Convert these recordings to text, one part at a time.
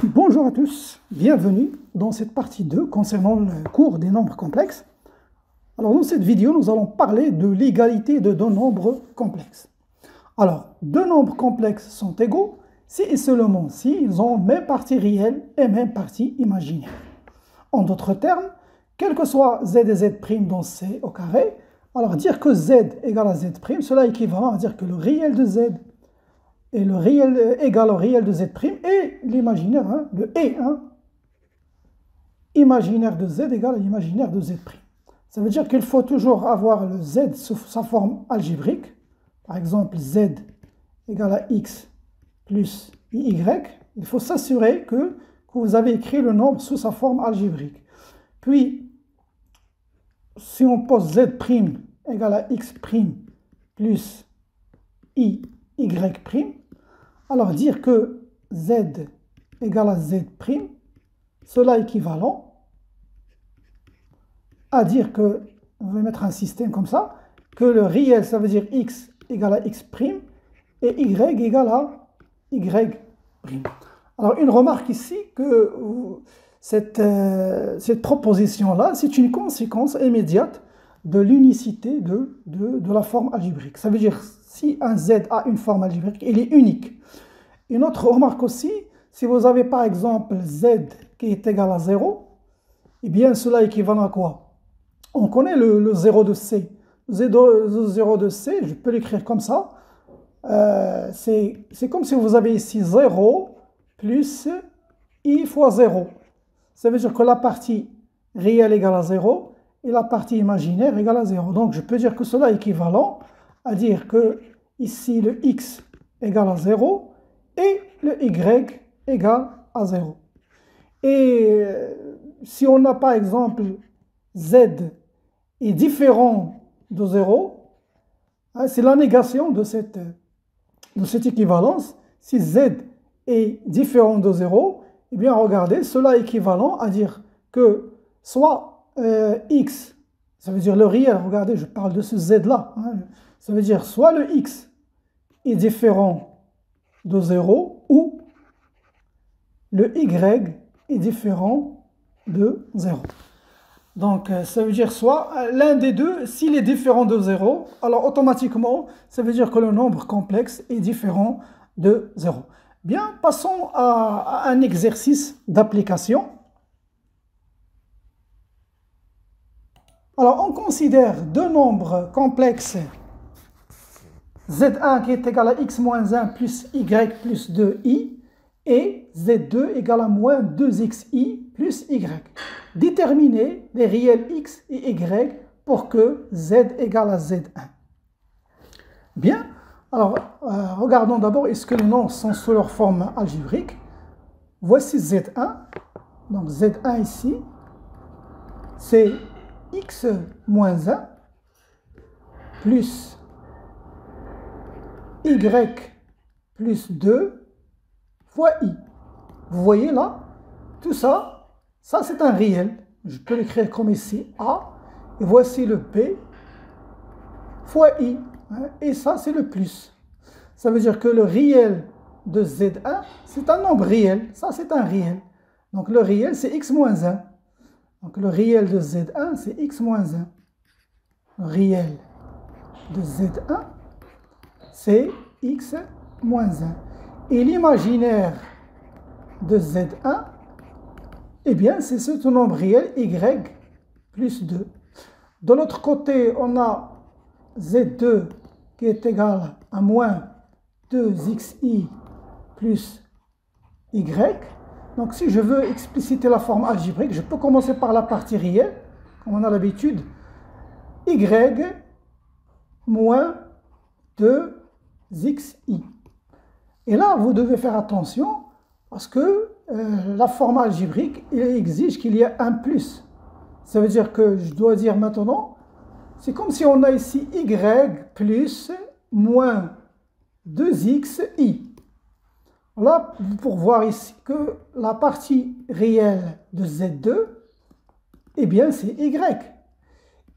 Bonjour à tous, bienvenue dans cette partie 2 concernant le cours des nombres complexes. Alors dans cette vidéo, nous allons parler de l'égalité de deux nombres complexes. Alors, deux nombres complexes sont égaux si et seulement si ils ont même partie réelle et même partie imaginaire. En d'autres termes, quel que soit z et z' dans C au carré, alors dire que z égale à z', cela est équivalent à dire que le réel de z et le réel égal au réel de z' et l'imaginaire, le et, imaginaire de z égale à l'imaginaire de z'. Ça veut dire qu'il faut toujours avoir le z sous sa forme algébrique. Par exemple, z égale à x plus y. Il faut s'assurer que vous avez écrit le nombre sous sa forme algébrique. Puis, si on pose z' égale à x' plus y', alors dire que z égale à z', cela est équivalent à dire que, on va mettre un système comme ça, que le réel, ça veut dire x égale à x' et y égale à y'. Alors une remarque ici que cette proposition-là, c'est une conséquence immédiate de l'unicité de la forme algébrique. Ça veut dire si un z a une forme algébrique, il est unique. Une autre remarque aussi, si vous avez par exemple z qui est égal à 0, eh bien cela équivaut à quoi? On connaît le 0 de C. Le 0 de C, je peux l'écrire comme ça. C'est comme si vous avez ici 0 plus i fois 0. Ça veut dire que la partie réelle égale à 0 et la partie imaginaire égale à 0. Donc je peux dire que cela est équivalent à dire que ici le x égale à 0 et le y égale à 0. Et si on a par exemple z est différent de 0, c'est la négation de cette équivalence. Si z est différent de 0, eh bien regardez, cela est équivalent à dire que soit x, ça veut dire le réel, regardez, je parle de ce z-là, ça veut dire soit le x est différent de 0 ou le y est différent de 0. Donc ça veut dire soit l'un des deux, s'il est différent de 0, alors automatiquement, ça veut dire que le nombre complexe est différent de 0. Bien, passons à un exercice d'application. Alors on considère deux nombres complexes z1 qui est égal à x moins 1 plus y plus 2i et z2 égale à moins 2xi plus y. Déterminez les réels x et y pour que z égale à z1. Bien, alors regardons d'abord est-ce que les nombres sont sous leur forme algébrique. Voici z1, donc z1 ici, c'est x moins 1 plus y plus 2 fois i. Vous voyez là, tout ça, ça c'est un réel. Je peux l'écrire comme ici, a, et voici le p fois i. Et ça c'est le plus. Ça veut dire que le réel de z1, c'est un nombre réel. Ça c'est un réel. Donc le réel c'est x moins 1. Donc le réel de z1 c'est x moins 1. Le réel de z1 c'est x moins 1. Et l'imaginaire de z1, eh bien, c'est ce nombre réel y plus 2. De l'autre côté, on a z2 qui est égal à moins 2xi plus y. Donc, si je veux expliciter la forme algébrique, je peux commencer par la partie réelle, comme on a l'habitude. Y moins 2xi. Et là, vous devez faire attention parce que la forme algébrique exige qu'il y ait un plus. Ça veut dire que je dois dire maintenant, c'est comme si on a ici y plus moins 2xi. Là, pour voir ici que la partie réelle de z2, eh bien c'est y.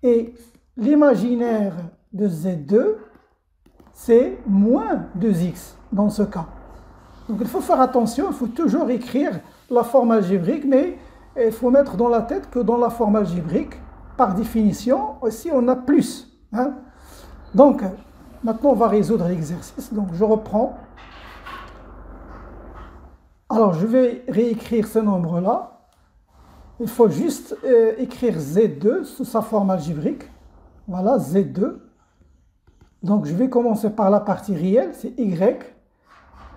Et l'imaginaire de z2, c'est moins 2x dans ce cas. Donc il faut faire attention, il faut toujours écrire la forme algébrique, mais il faut mettre dans la tête que dans la forme algébrique, par définition, aussi on a plus. Hein. Donc, maintenant on va résoudre l'exercice. Donc je reprends. Alors je vais réécrire ce nombre-là. Il faut juste écrire Z2 sous sa forme algébrique. Voilà, Z2. Donc je vais commencer par la partie réelle, c'est Y.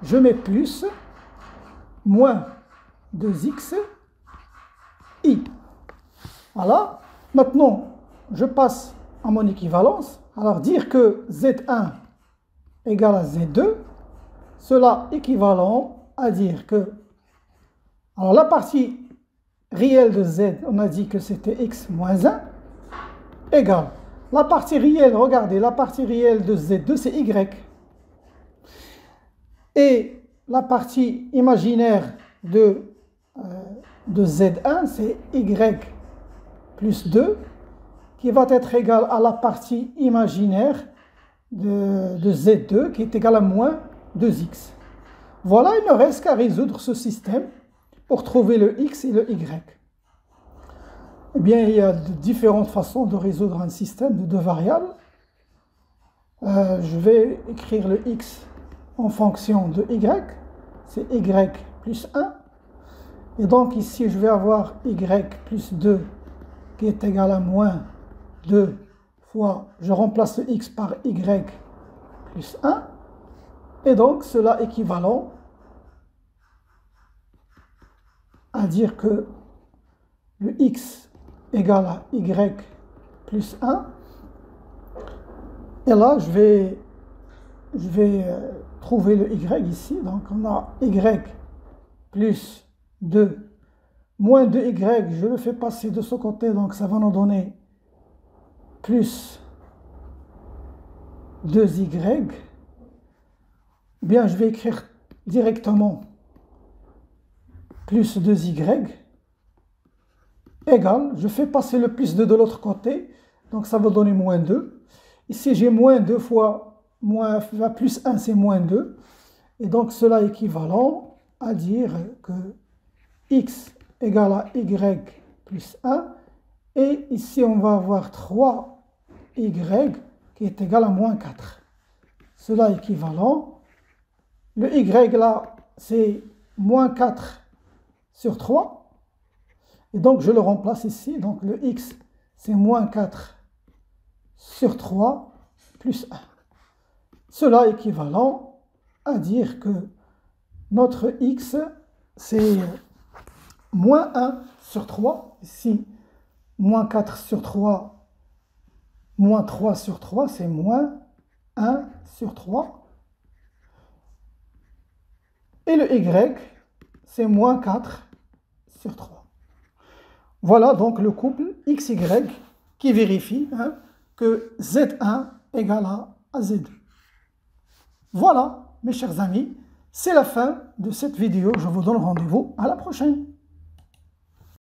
Je mets plus, moins 2x, i. Voilà. Maintenant, je passe à mon équivalence. Alors dire que Z1 égale à Z2, cela équivalent à dire que... Alors la partie réelle de Z, on a dit que c'était x moins 1, égale. La partie réelle, regardez, la partie réelle de Z2, c'est y. Et la partie imaginaire de Z1, c'est y plus 2, qui va être égal à la partie imaginaire de Z2, qui est égale à moins 2x. Voilà, il ne reste qu'à résoudre ce système pour trouver le x et le y. Eh bien, il y a de différentes façons de résoudre un système de deux variables. Je vais écrire le x en fonction de y, c'est y plus 1. Et donc ici, je vais avoir y plus 2 qui est égal à moins 2 fois, je remplace le x par y plus 1. Et donc cela équivalent à dire que le x égale à y plus 1. Et là, je vais trouver le y ici. Donc, on a y plus 2 moins 2y. Je le fais passer de ce côté, donc ça va nous donner plus 2y. Bien, je vais écrire directement plus 2y égale, je fais passer le plus 2 de l'autre côté, donc ça va donner moins 2. Ici, j'ai moins 2 fois moins, plus 1, c'est moins 2. Et donc, cela est équivalent à dire que x égale à y plus 1. Et ici, on va avoir 3y qui est égal à moins 4. Cela est équivalent. Le y là, c'est moins 4 sur 3. Et donc, je le remplace ici. Donc, le x, c'est moins 4 sur 3 plus 1. Cela est équivalent à dire que notre x, c'est moins 1 sur 3. Ici, moins 4 sur 3, moins 3 sur 3, c'est moins 1 sur 3. Et le y, c'est moins 4 sur 3. Voilà donc le couple XY qui vérifie que Z1 égale à Z2. Voilà, mes chers amis, c'est la fin de cette vidéo. Je vous donne rendez-vous à la prochaine.